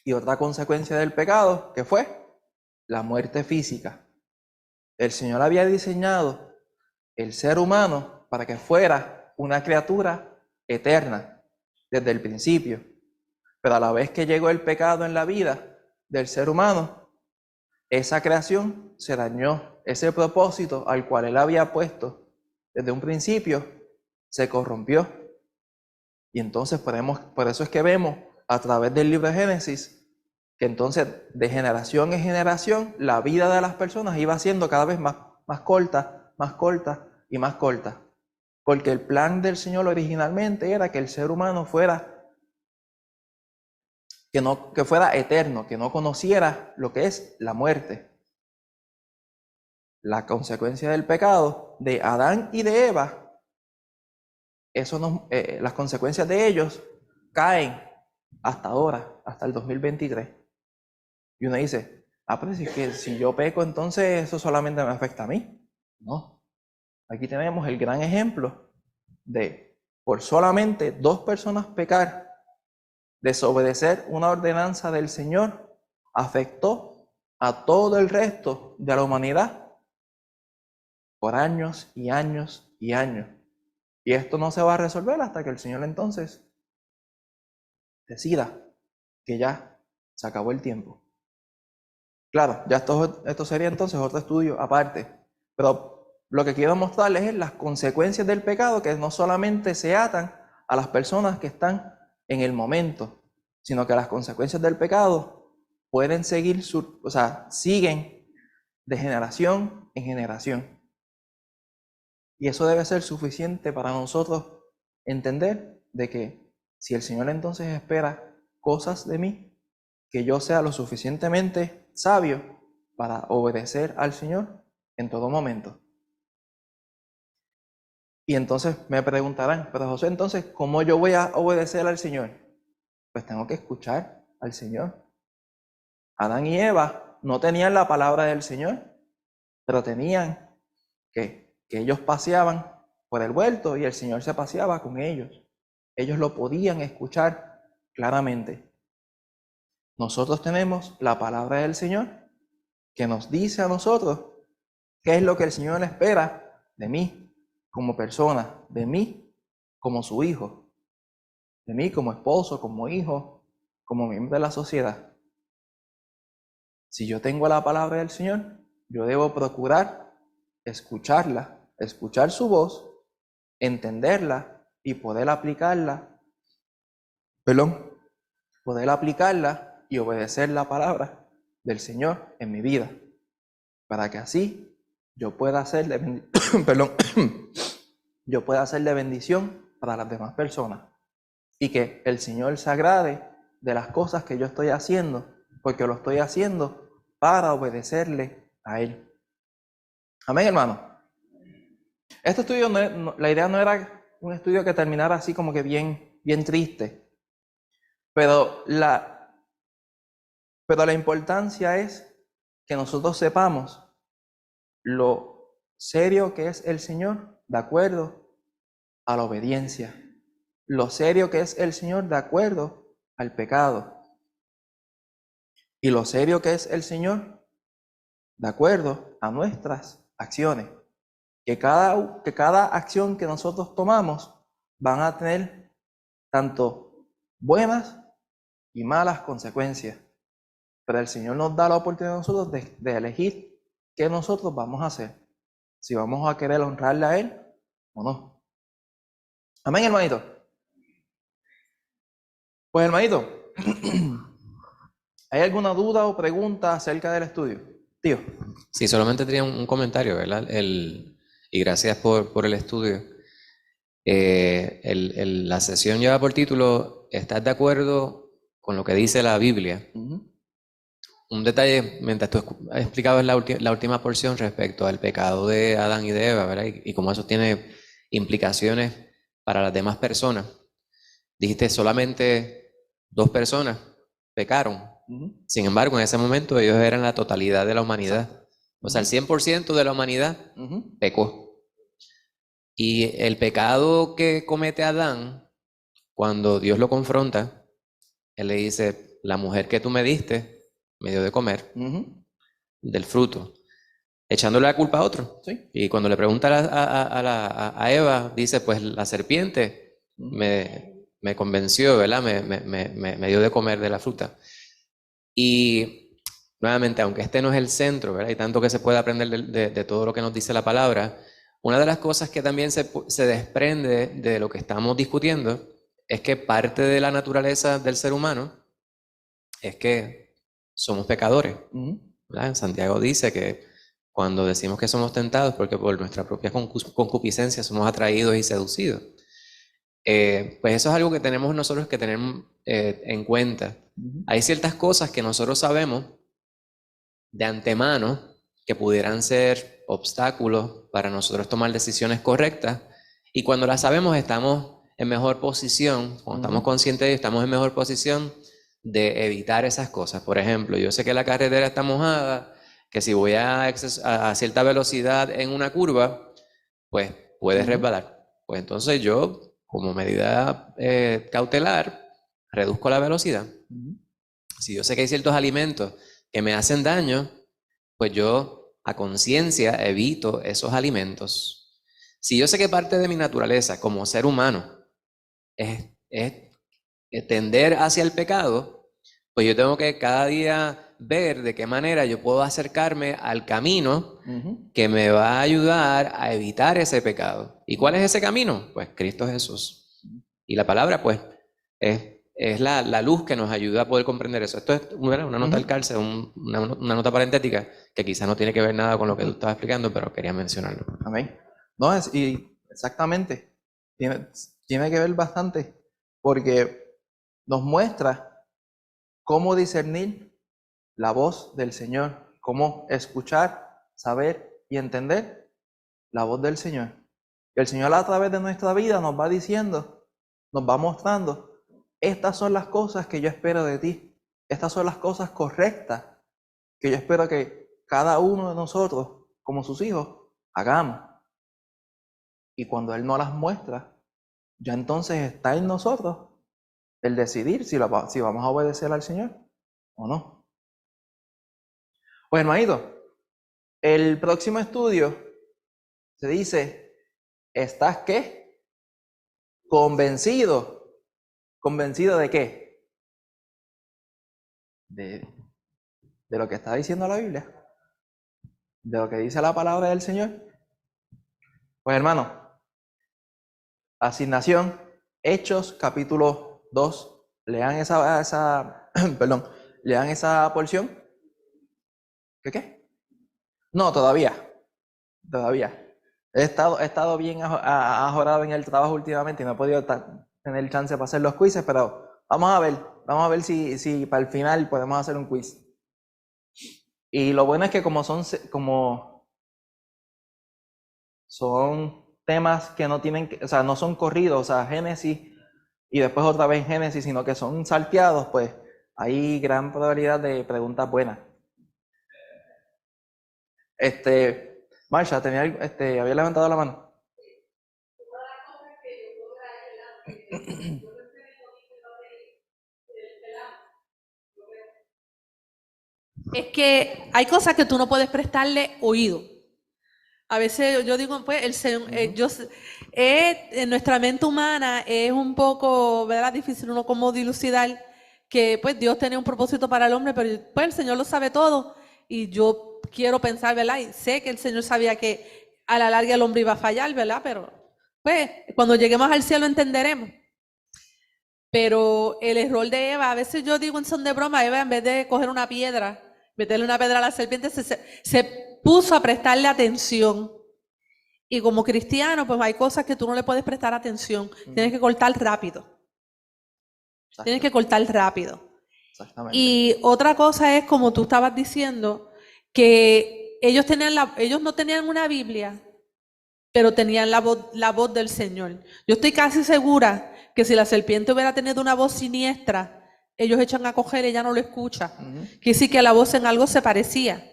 Y otra consecuencia del pecado, ¿qué fue? La muerte física. El Señor había diseñado el ser humano para que fuera una criatura eterna desde el principio. Pero a la vez que llegó el pecado en la vida del ser humano, esa creación se dañó. Ese propósito al cual Él había puesto desde un principio se corrompió. Y entonces por eso es que vemos a través del libro de Génesis que entonces de generación en generación la vida de las personas iba siendo cada vez más corta y más corta. Porque el plan del Señor originalmente era que el ser humano fuera eterno, que no conociera lo que es la muerte. La consecuencia del pecado de Adán y de Eva, las consecuencias de ellos caen hasta ahora, hasta el 2023. Y uno dice, pero si yo peco, entonces eso solamente me afecta a mí. No. Aquí tenemos el gran ejemplo de, por solamente 2 personas pecar, desobedecer una ordenanza del Señor, afectó a todo el resto de la humanidad por años y años y años. Y esto no se va a resolver hasta que el Señor entonces decida que ya se acabó el tiempo. Claro, ya esto sería entonces otro estudio aparte. Pero lo que quiero mostrarles es las consecuencias del pecado que no solamente se atan a las personas que están en el momento, sino que las consecuencias del pecado pueden seguir, siguen de generación en generación. Y eso debe ser suficiente para nosotros entender de que si el Señor entonces espera cosas de mí, que yo sea lo suficientemente sabio para obedecer al Señor en todo momento. Y entonces me preguntarán, pero José, entonces, ¿cómo yo voy a obedecer al Señor? Pues tengo que escuchar al Señor. Adán y Eva no tenían la palabra del Señor, pero tenían que ellos paseaban por el huerto y el Señor se paseaba con ellos. Ellos lo podían escuchar claramente. Nosotros tenemos la palabra del Señor que nos dice a nosotros qué es lo que el Señor espera de mí como persona, de mí como su hijo, de mí como esposo, como hijo, como miembro de la sociedad. Si yo tengo la palabra del Señor, yo debo procurar escucharla, escuchar su voz, entenderla y poder aplicarla, poder aplicarla y obedecer la palabra del Señor en mi vida, para que así yo pueda hacer de yo pueda hacer de bendición para las demás personas y que el Señor se agrade de las cosas que yo estoy haciendo, porque lo estoy haciendo para obedecerle a Él. Amén, hermano. Este estudio, la idea no era un estudio que terminara así como que bien triste, pero la importancia es que nosotros sepamos lo serio que es el Señor de acuerdo a la obediencia, lo serio que es el Señor de acuerdo al pecado y lo serio que es el Señor de acuerdo a nuestras acciones. Que cada acción que nosotros tomamos van a tener tanto buenas y malas consecuencias. Pero el Señor nos da la oportunidad a nosotros de elegir qué nosotros vamos a hacer. Si vamos a querer honrarle a Él o no. Amén, hermanito. Pues, hermanito, ¿hay alguna duda o pregunta acerca del estudio? Tío. Sí, solamente tenía un comentario, ¿verdad? Y gracias por el estudio. La sesión lleva por título, ¿estás de acuerdo con lo que dice la Biblia? Un detalle, mientras tú explicabas la última porción respecto al pecado de Adán y de Eva, ¿verdad? Y cómo eso tiene implicaciones para las demás personas. Dijiste solamente 2 personas pecaron. Sin embargo, en ese momento ellos eran la totalidad de la humanidad. O sea, el 100% de la humanidad pecó. Y el pecado que comete Adán, cuando Dios lo confronta, él le dice, la mujer que tú me diste, me dio de comer del fruto, echándole la culpa a otro. Sí. Y cuando le pregunta a Eva, dice, pues la serpiente me convenció, ¿verdad? Me dio de comer de la fruta. Y nuevamente, aunque este no es el centro, ¿verdad? Hay tanto que se puede aprender de todo lo que nos dice la palabra. Una de las cosas que también se desprende de lo que estamos discutiendo es que parte de la naturaleza del ser humano es que somos pecadores. ¿Verdad? Santiago dice que cuando decimos que somos tentados, porque por nuestra propia concupiscencia somos atraídos y seducidos. Pues eso es algo que tenemos nosotros que tener en cuenta. Hay ciertas cosas que nosotros sabemos de antemano que pudieran ser obstáculos para nosotros tomar decisiones correctas, y cuando las sabemos estamos en mejor posición, cuando estamos conscientes de ello, estamos en mejor posición de evitar esas cosas. Por ejemplo, yo sé que la carretera está mojada, que si voy a cierta velocidad en una curva, pues puede resbalar. Pues entonces yo, como medida cautelar, reduzco la velocidad. Si yo sé que hay ciertos alimentos que me hacen daño, pues yo a conciencia evito esos alimentos. Si yo sé que parte de mi naturaleza como ser humano es tender hacia el pecado, pues yo tengo que cada día ver de qué manera yo puedo acercarme al camino Ujú. que me va a ayudar a evitar ese pecado. ¿Y cuál es ese camino? Pues Cristo Jesús. Y la palabra, pues, es la luz que nos ayuda a poder comprender eso. Esto es una nota al calce, una nota parentética que quizás no tiene que ver nada con lo que tú estabas explicando, pero quería mencionarlo. Amén. No, y exactamente. Tiene que ver bastante, porque nos muestra cómo discernir la voz del Señor, cómo escuchar, saber y entender la voz del Señor. Y el Señor a través de nuestra vida nos va diciendo, nos va mostrando, estas son las cosas que yo espero de ti, estas son las cosas correctas que yo espero que cada uno de nosotros, como sus hijos, hagamos. Y cuando Él no las muestra, ya entonces está en nosotros el decidir si vamos a obedecer al Señor o no. Pues hermanito, el próximo estudio se dice, ¿estás qué? Convencido. ¿Convencido de qué? De lo que está diciendo la Biblia, de lo que dice la palabra del Señor. Pues hermano, asignación, Hechos capítulo 2, lean perdón, lean esa porción. ¿Qué? No, todavía. He estado bien ajorado en el trabajo últimamente y no he podido tener chance para hacer los quizzes, pero vamos a ver si para el final podemos hacer un quiz. Y lo bueno es que como son temas que no tienen, o sea, no son corridos, o sea, Génesis y después otra vez Génesis, sino que son salteados, pues hay gran probabilidad de preguntas buenas. Marsha, había levantado la mano. Es que hay cosas que tú no puedes prestarle oído. A veces yo digo, pues, el Señor, en nuestra mente humana es un poco, ¿verdad?, difícil uno como dilucidar que pues Dios tenía un propósito para el hombre, pero pues el Señor lo sabe todo y yo quiero pensar, ¿verdad? Y sé que el Señor sabía que a la larga el hombre iba a fallar, ¿verdad? Pero pues cuando lleguemos al cielo entenderemos. Pero el error de Eva, a veces yo digo en son de broma, Eva en vez de coger una piedra, meterle una piedra a la serpiente, se puso a prestarle atención. Y como cristiano, pues hay cosas que tú no le puedes prestar atención. Tienes que cortar rápido. Tienes que cortar rápido. Exactamente. Y otra cosa es, como tú estabas diciendo, que ellos no tenían una Biblia, pero tenían la voz del Señor. Yo estoy casi segura que si la serpiente hubiera tenido una voz siniestra, ellos echan a coger y ella no lo escucha. Que sí que la voz en algo se parecía.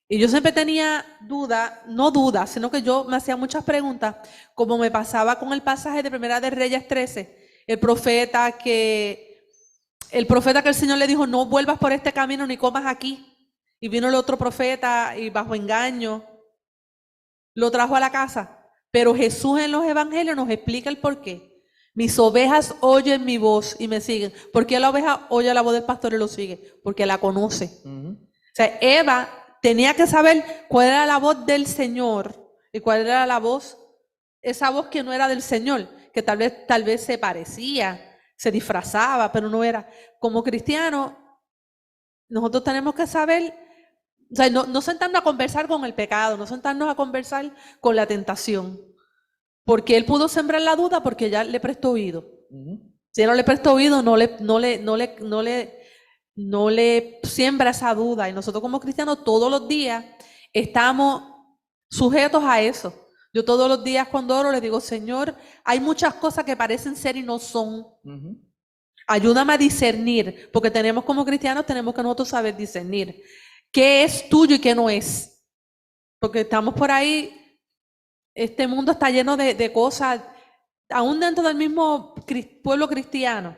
Y yo siempre tenía no dudas, sino que yo me hacía muchas preguntas, como me pasaba con el pasaje de Primera de Reyes 13, el profeta que el Señor le dijo, no vuelvas por este camino ni comas aquí. Y vino el otro profeta y bajo engaño lo trajo a la casa. Pero Jesús en los evangelios nos explica el por qué. Mis ovejas oyen mi voz y me siguen. ¿Por qué la oveja oye la voz del pastor y lo sigue? Porque la conoce. O sea, Eva tenía que saber cuál era la voz del Señor y cuál era la voz, esa voz que no era del Señor, que tal vez se parecía, se disfrazaba, pero no era. Como cristianos, nosotros tenemos que saber, o sea, no sentarnos a conversar con el pecado, no sentarnos a conversar con la tentación. Porque él pudo sembrar la duda porque ya le prestó oído. Si él no le prestó oído, no le siembra esa duda. Y nosotros como cristianos todos los días estamos sujetos a eso. Yo todos los días cuando oro les digo, Señor, hay muchas cosas que parecen ser y no son. Ayúdame a discernir, porque como cristianos tenemos que nosotros saber discernir qué es tuyo y qué no es. Porque estamos por ahí, este mundo está lleno de cosas, aún dentro del mismo pueblo cristiano,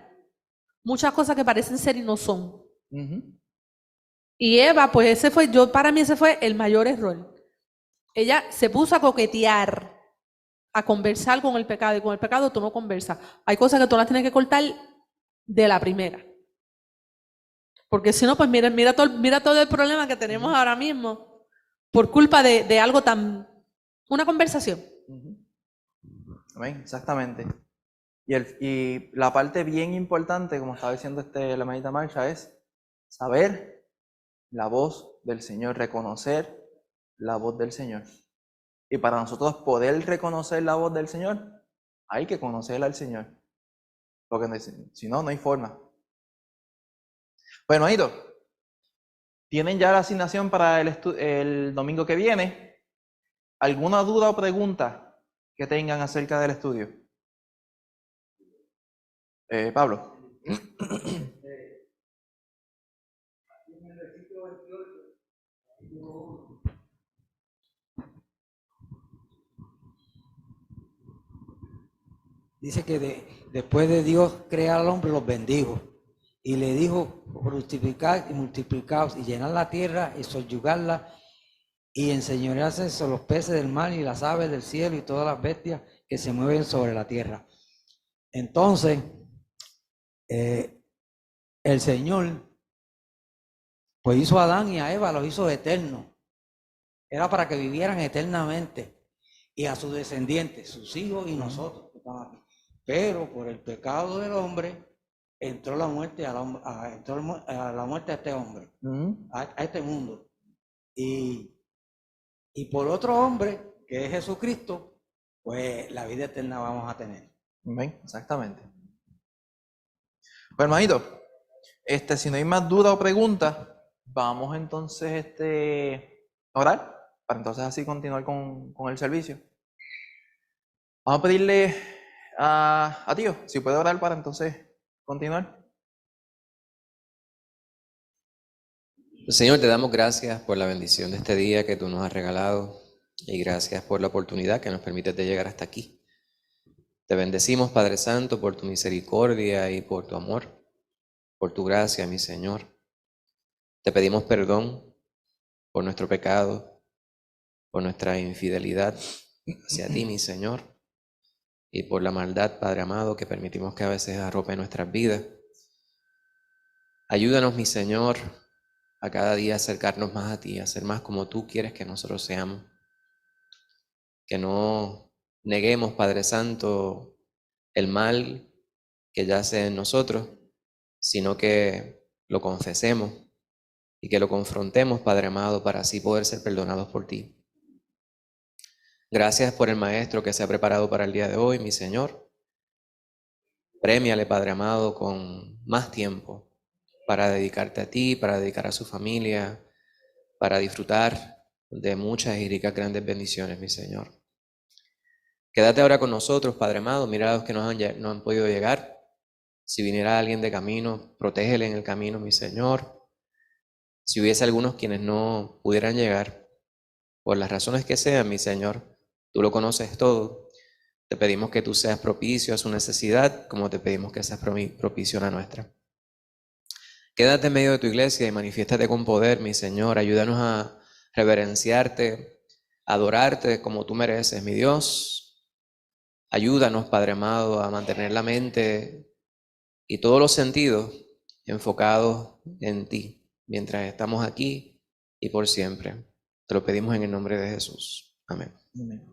muchas cosas que parecen ser y no son. Y Eva, pues para mí ese fue el mayor error. Ella se puso a coquetear, a conversar con el pecado, y con el pecado tú no conversas. Hay cosas que tú las tienes que cortar de la primera. Porque si no, pues mira todo el problema que tenemos ahora mismo por culpa de algo una conversación. Ujú. Amén, exactamente. Y la parte bien importante, como estaba diciendo la hermanita Marcha, es saber la voz del Señor, reconocer la voz del Señor. Y para nosotros poder reconocer la voz del Señor, hay que conocer al Señor. Porque si no, no hay forma. Bueno, Aito, ¿tienen ya la asignación para el domingo que viene? ¿Alguna duda o pregunta que tengan acerca del estudio? Pablo. Dice que después de Dios crear al hombre, los bendijo. Y le dijo, fructificar y multiplicaos y llenar la tierra y subyugarla y enseñorearse sobre los peces del mar y las aves del cielo y todas las bestias que se mueven sobre la tierra. Entonces, el Señor pues hizo a Adán y a Eva, los hizo eternos. Era para que vivieran eternamente y a sus descendientes, sus hijos y nosotros que estamos aquí. Pero por el pecado del hombre entró la muerte a la muerte a este hombre, a este mundo. Y por otro hombre, que es Jesucristo, pues la vida eterna vamos a tener. Amén, exactamente. Bueno, hermanito, si no hay más dudas o preguntas, vamos entonces a orar, para entonces así continuar con el servicio. Vamos a pedirle a Dios, si puede orar para entonces continuar. Señor, te damos gracias por la bendición de este día que tú nos has regalado y gracias por la oportunidad que nos permites de llegar hasta aquí. Te bendecimos, Padre Santo, por tu misericordia y por tu amor, por tu gracia, mi Señor. Te pedimos perdón por nuestro pecado, por nuestra infidelidad hacia ti, mi Señor, y por la maldad, Padre amado, que permitimos que a veces arrope nuestras vidas. Ayúdanos, mi Señor, a cada día acercarnos más a ti, a ser más como tú quieres que nosotros seamos. Que no neguemos, Padre Santo, el mal que yace en nosotros, sino que lo confesemos y que lo confrontemos, Padre amado, para así poder ser perdonados por ti. Gracias por el maestro que se ha preparado para el día de hoy, mi Señor. Prémiale, Padre amado, con más tiempo para dedicarte a ti, para dedicar a su familia, para disfrutar de muchas y ricas grandes bendiciones, mi Señor. Quédate ahora con nosotros, Padre amado. Mira a los que no han podido llegar. Si viniera alguien de camino, protégele en el camino, mi Señor. Si hubiese algunos quienes no pudieran llegar, por las razones que sean, mi Señor, tú lo conoces todo. Te pedimos que tú seas propicio a su necesidad, como te pedimos que seas propicio a la nuestra. Quédate en medio de tu iglesia y manifiéstate con poder, mi Señor. Ayúdanos a reverenciarte, a adorarte como tú mereces, mi Dios. Ayúdanos, Padre amado, a mantener la mente y todos los sentidos enfocados en ti, mientras estamos aquí y por siempre. Te lo pedimos en el nombre de Jesús. Amén. Amén.